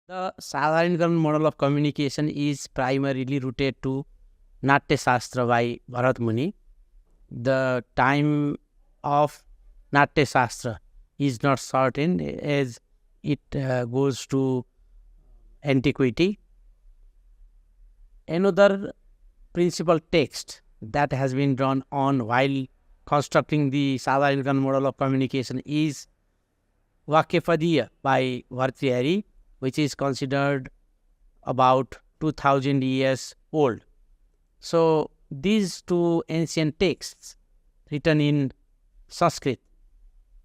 The Sadharanikaran model of communication is primarily rooted to Natya Shastra by Bharat Muni. The time of Natya Shastra is not certain as it goes to antiquity. Another principal text that has been drawn on while constructing the Sadharanikaran model of communication is Vakyapadiya by Adhikary, which is considered about 2000 years old. So these two ancient texts written in Sanskrit,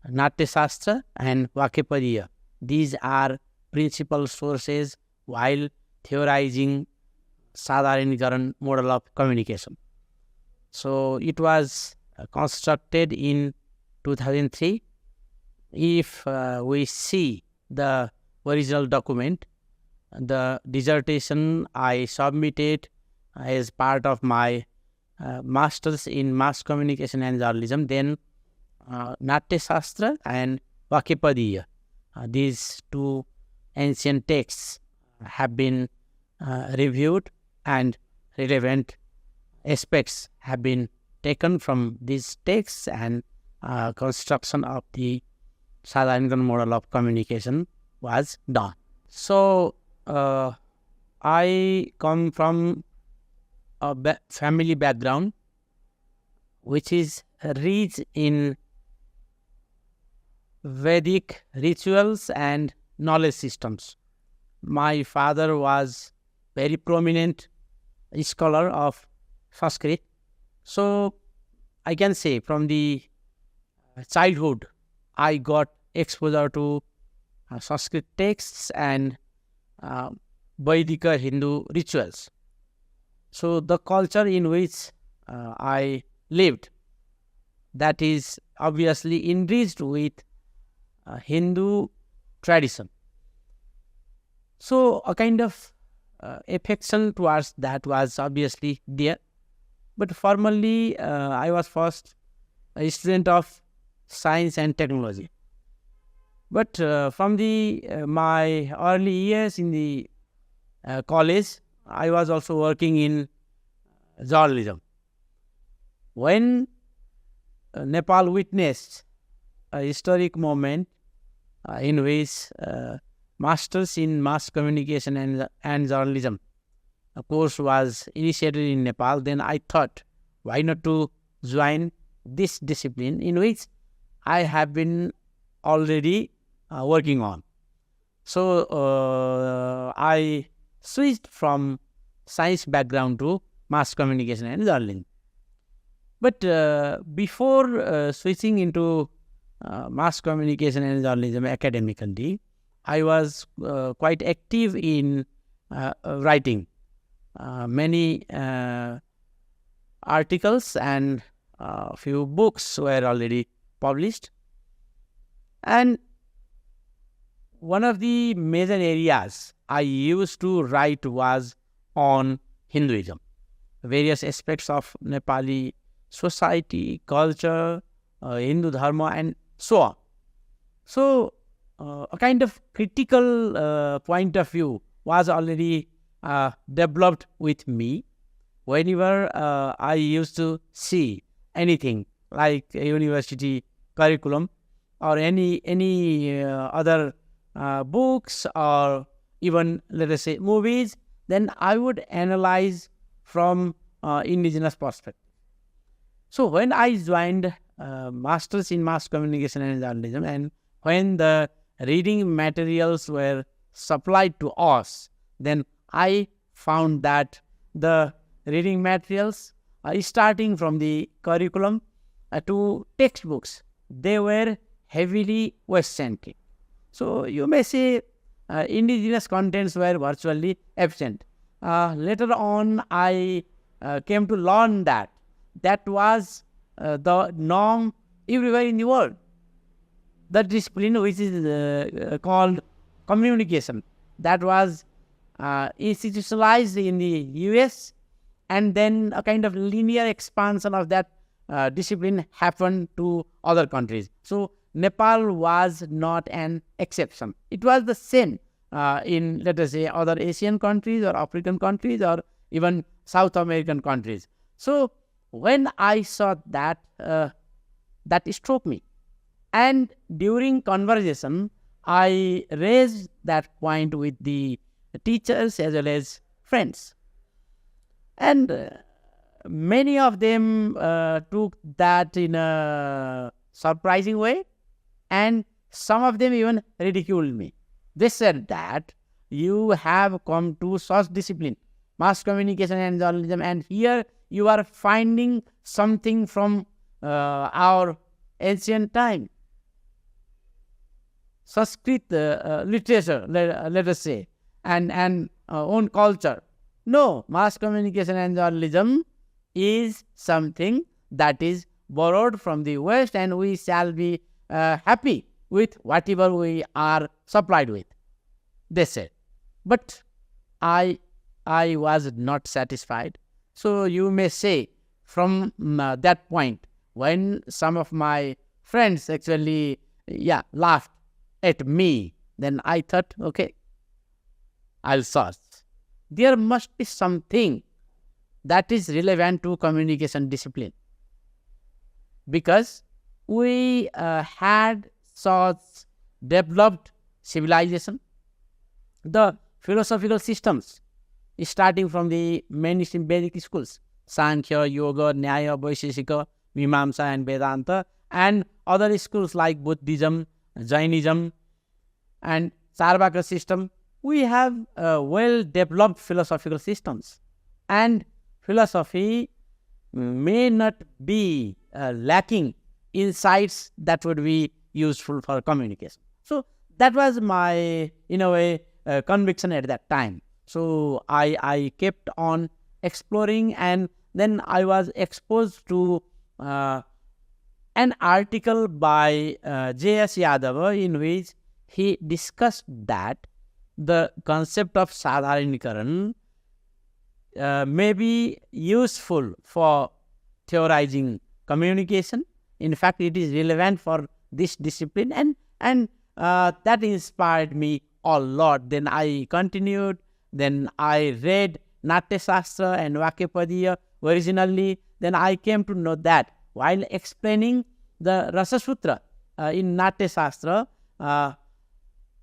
Natya Shastra and Vakyapadiya, these are principal sources while theorizing Sadharanikaran model of communication. So it was constructed in 2003. If we see the original document, the dissertation I submitted as part of my Masters in Mass Communication and Journalism, then Natya Shastra and Vakyapadiya, these two ancient texts have been reviewed and relevant aspects have been taken from these texts and construction of the Sadharanikaran model of communication was done. So, I come from a family background which is rich in Vedic rituals and knowledge systems. My father was very prominent scholar of Sanskrit. So, I can say from the childhood, I got exposure to Sanskrit texts and Vedic Hindu rituals. So the culture in which I lived, that is obviously enriched with Hindu tradition. So a kind of affection towards that was obviously there. But formally, I was first a student of science and technology. But from the my early years in the college, I was also working in journalism. When Nepal witnessed a historic moment in which Masters in Mass Communication and Journalism a course was initiated in Nepal, then I thought, why not to join this discipline in which I have been already working on. So I switched from science background to mass communication and journalism. But before switching into mass communication and journalism academically, I was quite active in writing. Many articles and a few books were already published. And one of the major areas I used to write was on Hinduism, various aspects of Nepali society, culture, Hindu Dharma, and so on. So, a kind of critical point of view was already developed with me whenever I used to see anything like a university curriculum or any other books or even, let us say, movies, then I would analyze from indigenous perspective. So when I joined Masters in Mass Communication and Journalism, and when the reading materials were supplied to us, then I found that the reading materials, starting from the curriculum to textbooks, they were heavily West-centric. So you may say indigenous contents were virtually absent. Later on, I came to learn that was the norm everywhere in the world. The discipline which is called communication, that was institutionalized in the US, and then a kind of linear expansion of that discipline happened to other countries. So Nepal was not an exception. It was the same in, let us say, other Asian countries or African countries or even South American countries. So when I saw that, that struck me. And during conversation, I raised that point with the teachers as well as friends. And many of them took that in a surprising way, and some of them even ridiculed me. They said that you have come to such discipline, mass communication and journalism, and here you are finding something from our ancient time, Sanskrit literature, let us say, and own culture. No, mass communication and journalism is something that is borrowed from the West, and we shall be happy with whatever we are supplied with, they said. But I was not satisfied. So you may say from that point, when some of my friends actually laughed at me, then I thought, okay, I'll search. There must be something that is relevant to communication discipline, because we had such developed civilization, the philosophical systems starting from the mainstream Vedic schools, Sankhya, Yoga, Nyaya, Vaisheshika, Mimamsa and Vedanta, and other schools like Buddhism, Jainism and Charvaka system. We have well-developed philosophical systems, and philosophy may not be lacking insights that would be useful for communication. So that was my, in a way, conviction at that time. So I kept on exploring, and then I was exposed to an article by J.S. Yadav, in which he discussed that the concept of Sadharanikaran may be useful for theorizing communication. In fact, it is relevant for this discipline, and that inspired me a lot. Then I continued. Then I read Natya Shastra and Vakyapadiya originally. Then I came to know that while explaining the Rasa Sutra in Natya Shastra,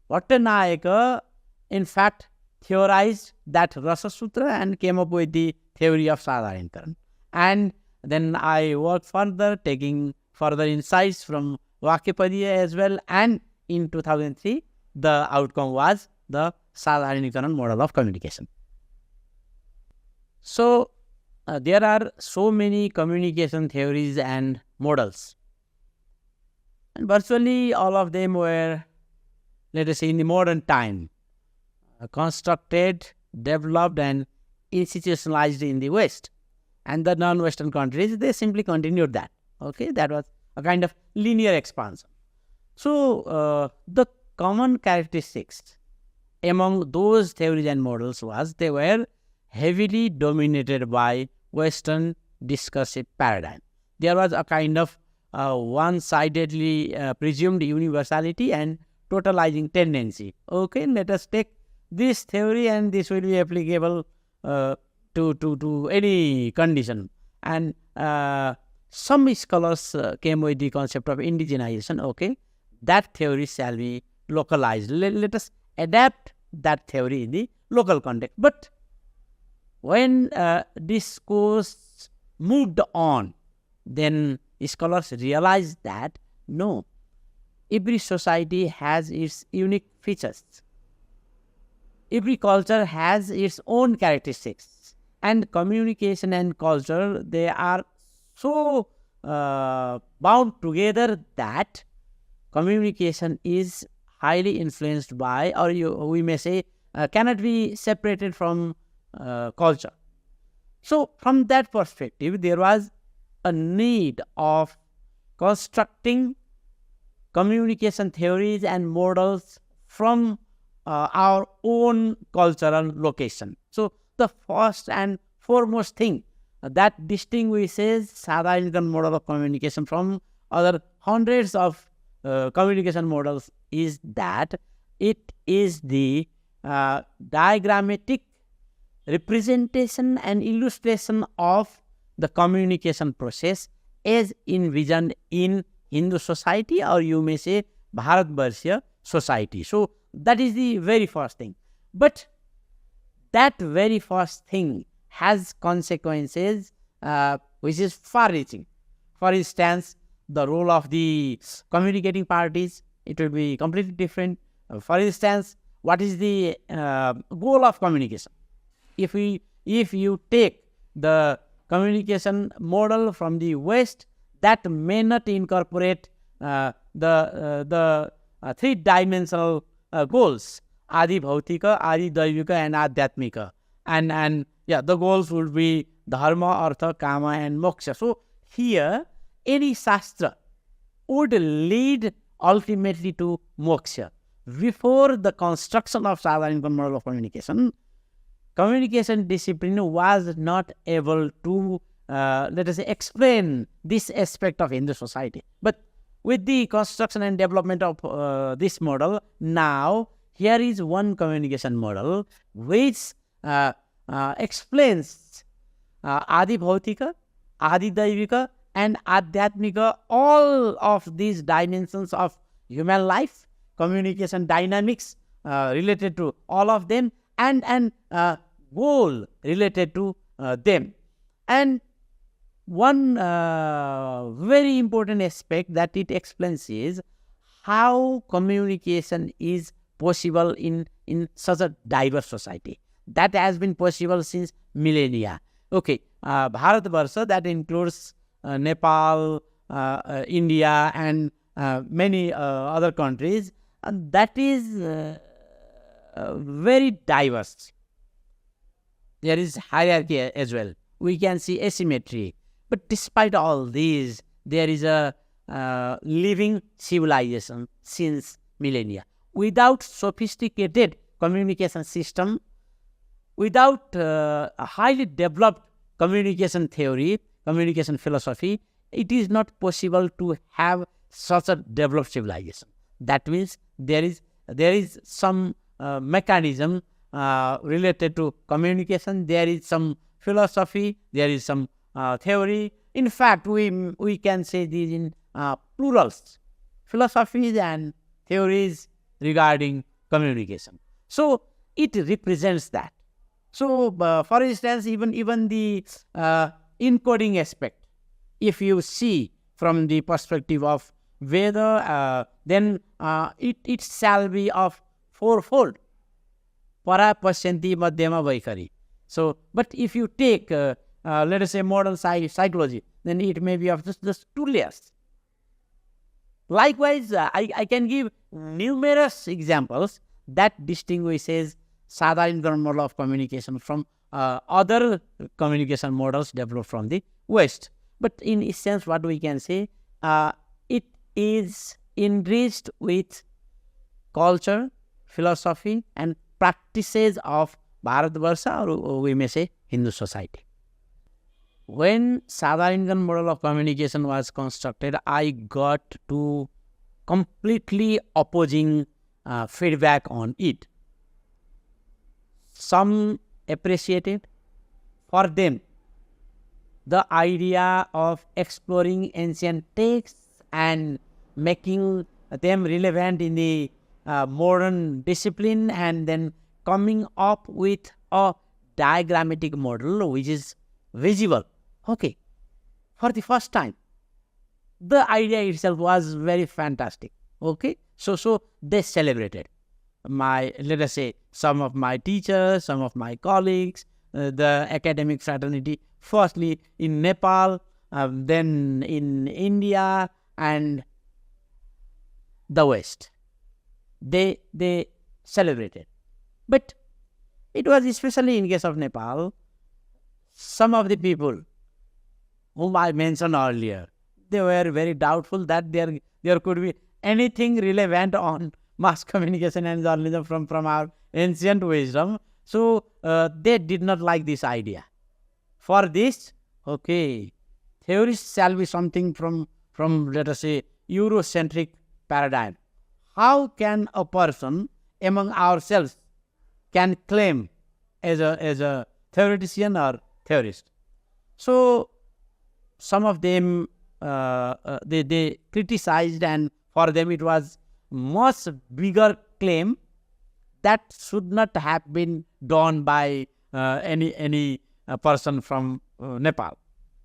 Bhattanayaka in fact theorized that Rasa Sutra and came up with the theory of Sadharanikaran. And then I worked further, taking further insights from Vakyapadiya as well, and in 2003 the outcome was the Sadharanikaran model of communication. So there are so many communication theories and models, and virtually all of them were, let us say, in the modern time, constructed, developed and institutionalized in the West. And the non-Western countries, they simply continued that. Okay, that was a kind of linear expansion. So the common characteristics among those theories and models was they were heavily dominated by Western discursive paradigm. There was a kind of one-sidedly presumed universality and totalizing tendency. Okay, let us take this theory and this will be applicable to any condition. And some scholars came with the concept of indigenization. Okay, that theory shall be localized. Let us adapt that theory in the local context. But when discourse moved on, then scholars realized that no, every society has its unique features. Every culture has its own characteristics, and communication and culture, they are so bound together that communication is highly influenced by, or we may say, cannot be separated from culture. So from that perspective, there was a need of constructing communication theories and models from our own cultural location. So the first and foremost thing that distinguishes Sadharanikaran model of communication from other hundreds of communication models is that it is the diagrammatic representation and illustration of the communication process as envisioned in Hindu society, or you may say Bharatvarsha society. So that is the very first thing. But that very first thing has consequences which is far-reaching. For instance, the role of the communicating parties, it will be completely different. For instance, what is the goal of communication? If you take the communication model from the West, that may not incorporate the three-dimensional goals: Adi Bhautika, Adi Daivika, and Adhyatmika. And the goals would be Dharma, Artha, Kama, and Moksha. So here, any Shastra would lead ultimately to Moksha. Before the construction of Sadharanikaran model of communication, communication discipline was not able to, let us say, explain this aspect of Hindu society. But with the construction and development of this model, now here is one communication model which explains Adi Bhautika, Adi Daivika, and Adhyatmika, all of these dimensions of human life, communication dynamics related to all of them, and goal related to them. And one very important aspect that it explains is how communication is possible in such a diverse society. That has been possible since millennia. Okay, Bharatvarsha, that includes Nepal, India, and many other countries, and that is very diverse. There is hierarchy as well. We can see asymmetry. But despite all these, there is a living civilization since millennia. Without sophisticated communication system, without a highly developed communication theory, communication philosophy, it is not possible to have such a developed civilization. That means there is some mechanism related to communication. There is some philosophy. There is some theory. In fact, we can say these in plurals: philosophies and theories regarding communication. So it represents that. So, for instance, even the encoding aspect, if you see from the perspective of Veda, then it shall be of fourfold. Para Pashyanti Madhyama Vaikari. So, but if you take, let us say, modern psychology, then it may be of just 2 layers. Likewise, I can give numerous examples that distinguishes Sadharanikaran model of communication from other communication models developed from the West. But in essence, what we can say, it is enriched with culture, philosophy, and practices of Bharatvarsha, or we may say Hindu society. When Sadharanikaran model of communication was constructed, I got to completely opposing feedback on it. Some appreciated. For them, the idea of exploring ancient texts and making them relevant in the modern discipline, and then coming up with a diagrammatic model which is visible. Okay, for the first time, the idea itself was very fantastic. Okay, so they celebrated. Let us say, some of my teachers, some of my colleagues, the academic fraternity, firstly in Nepal, then in India and the West. They celebrated. But it was especially in case of Nepal, some of the people whom I mentioned earlier, they were very doubtful that there could be anything relevant on mass communication and journalism from our ancient wisdom. So they did not like this idea. For this, okay, theories shall be something from let us say Eurocentric paradigm. How can a person among ourselves can claim as a theoretician or theorist. So some of them they criticized, and for them it was much bigger claim that should not have been done by any person from Nepal.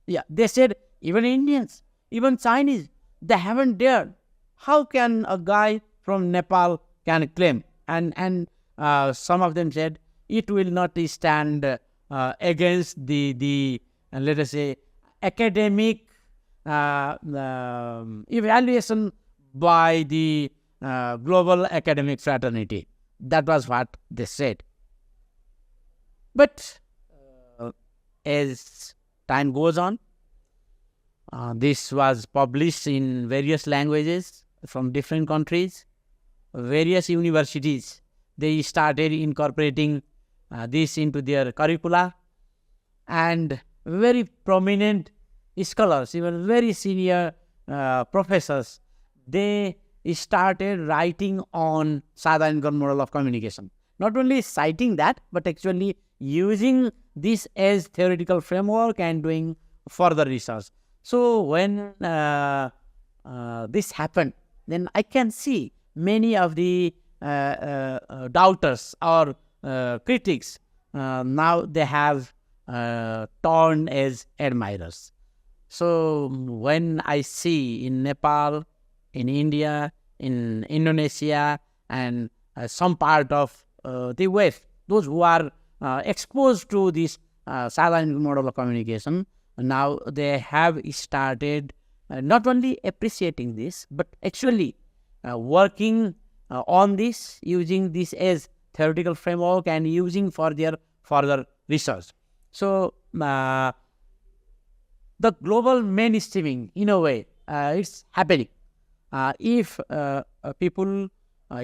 Yeah, they said even Indians, even Chinese, they haven't dared. How can a guy from Nepal can claim? And some of them said it will not stand against the let us say academic evaluation by the global academic fraternity. That was what they said. But as time goes on, this was published in various languages from different countries. Various universities, they started incorporating this into their curricula, and very prominent scholars, even very senior professors, they started writing on Sadharanikaran model of communication. Not only citing that, but actually using this as theoretical framework and doing further research. So when this happened, then I can see many of the doubters or critics, now they have turned as admirers. So when I see in Nepal, in India, in Indonesia, and some part of the West, those who are exposed to this Sadharanikaran model of communication, now they have started not only appreciating this, but actually working on this, using this as theoretical framework and using for their further research. So the global mainstreaming, in a way, it's happening. If people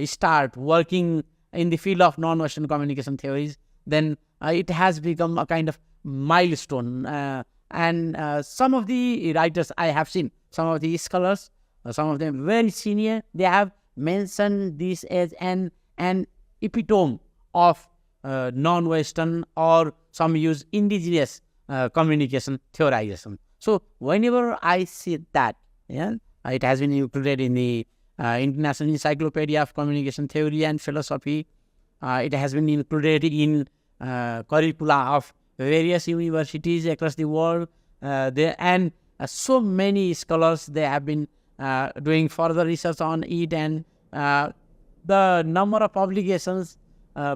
start working in the field of non-Western communication theories, then it has become a kind of milestone. And some of the writers I have seen, some of the scholars, some of them very senior, they have mentioned this as an epitome of non-Western, or some use indigenous communication theorization. So whenever I see that, yeah, it has been included in the International Encyclopedia of Communication Theory and Philosophy. It has been included in curricula of various universities across the world. And so many scholars, they have been doing further research on it, and the number of publications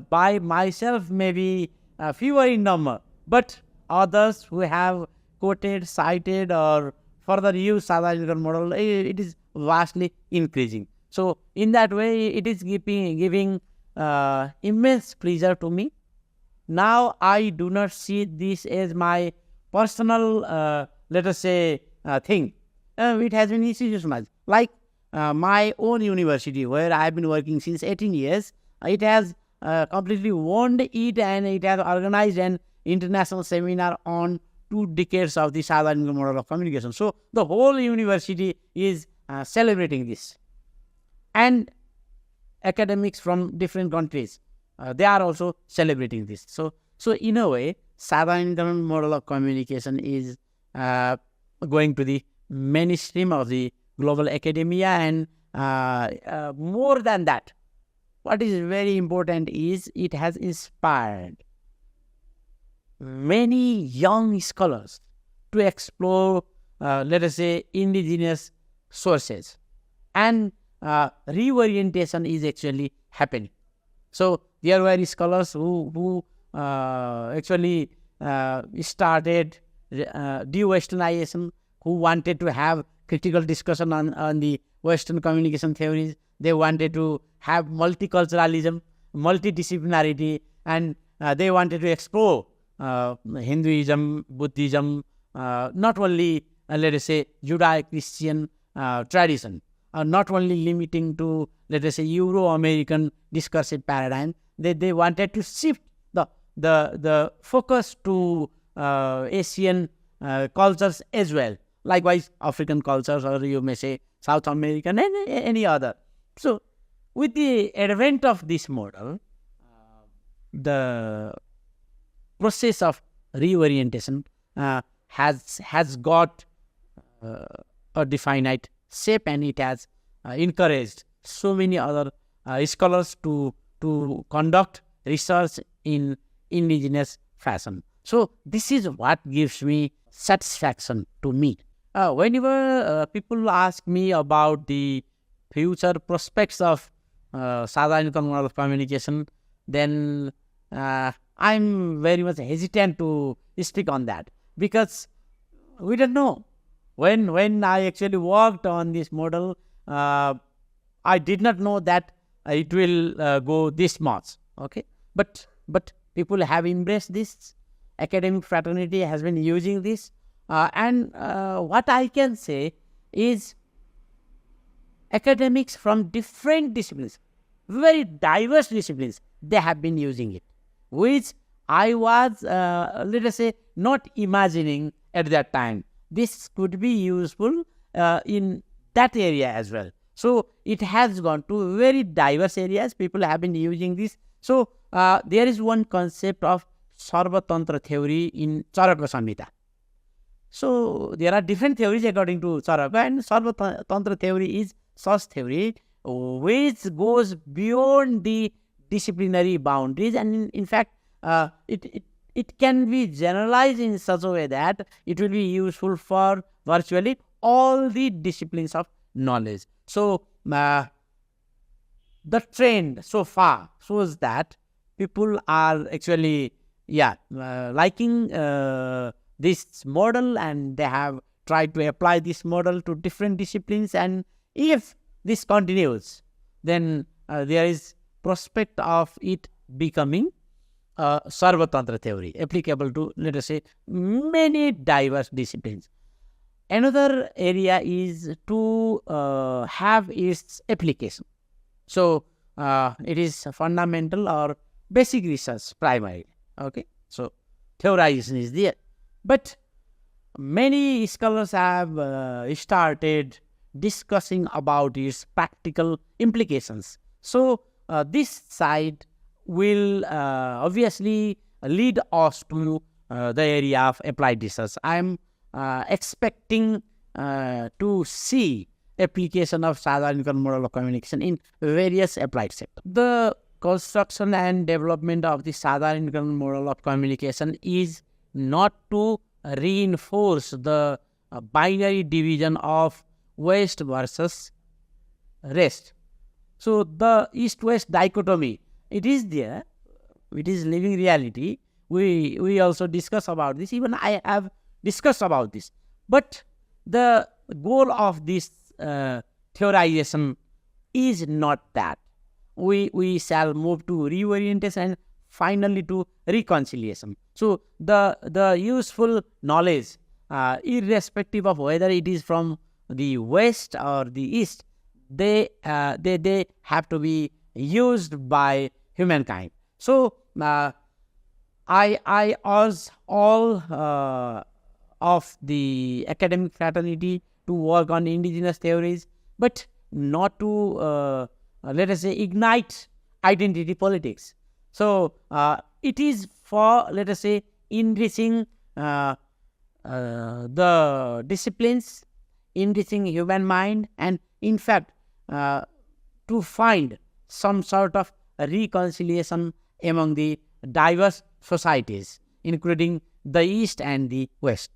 by myself may be fewer in number, but others who have quoted, cited, or further used Sadharanikaran model, it is vastly increasing. So in that way, it is giving immense pleasure to me. Now I do not see this as my personal, let us say, thing. It has been institutionalized. Like my own university, where I have been working since 18 years, it has completely owned it, and it has organized an international seminar on 2 decades of the Sadharanikaran model of communication. So the whole university is celebrating this. And academics from different countries, they are also celebrating this. So in a way, Sadharanikaran model of communication is going to the mainstream of the global academia, and more than that, what is very important is it has inspired many young scholars to explore, let us say, indigenous sources, and reorientation is actually happening. So there were scholars who actually started de-Westernization, who wanted to have critical discussion on the Western communication theories. They wanted to have multiculturalism, multidisciplinarity, and they wanted to explore Hinduism, Buddhism, not only, let us say, Judeo-Christian tradition, not only limiting to, let us say, Euro-American discursive paradigm. They wanted to shift the focus to Asian cultures as well. Likewise, African cultures, or you may say South American, and any other. So with the advent of this model, the process of reorientation has got a definite shape, and it has encouraged so many other scholars to conduct research in indigenous fashion. So this is what gives me satisfaction to me. Whenever people ask me about the future prospects of Sadharanikaran model of communication, then I'm very much hesitant to speak on that, because we don't know. When I actually worked on this model, I did not know that it will go this much. Okay, but people have embraced this. Academic fraternity has been using this, and what I can say is academics from different disciplines, very diverse disciplines, they have been using it, which I was, let us say, not imagining at that time. This could be useful in that area as well. So it has gone to very diverse areas. People have been using this. So there is one concept of Sarvatantra theory in Charaka Samhita. So there are different theories according to Charaka, and Sarvatantra theory is such theory which goes beyond the disciplinary boundaries, and in fact it can be generalized in such a way that it will be useful for virtually all the disciplines of knowledge. So the trend so far shows that people are actually liking this model, and they have tried to apply this model to different disciplines. And if this continues, then there is prospect of it becoming Sarvatantra theory applicable to, let us say, many diverse disciplines. Another area is to have its application. So it is fundamental or basic research primarily. Okay, so theorization is there, but many scholars have started discussing about its practical implications. So this side will obviously lead us to the area of applied research. I am expecting to see application of Sadharanikaran model of communication in various applied sectors. The construction and development of the Sadharanikaran model of communication is not to reinforce the binary division of West versus rest. So the East-West dichotomy, it is there, it is living reality. We also discuss about this, even I have discussed about this. But the goal of this theorization is not that. We shall move to reorientation and finally to reconciliation. So the useful knowledge, irrespective of whether it is from the West or the East, they have to be used by humankind. So I urge all of the academic fraternity to work on indigenous theories, but not to let us say ignite identity politics. So it is for, let us say, enriching the disciplines, enriching human mind, and in fact to find some sort of reconciliation among the diverse societies, including the East and the West.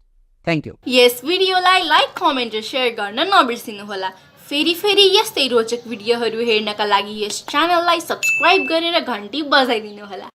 Thank you. Yes भिडियोलाई like, comment र share गर्न नबिर्सिनुहोला। फेरि यस्तै रोचक भिडियोहरू हेर्नका लागि yes च्यानललाई subscribe गरेर घन्टी बजाइदिनुहोला।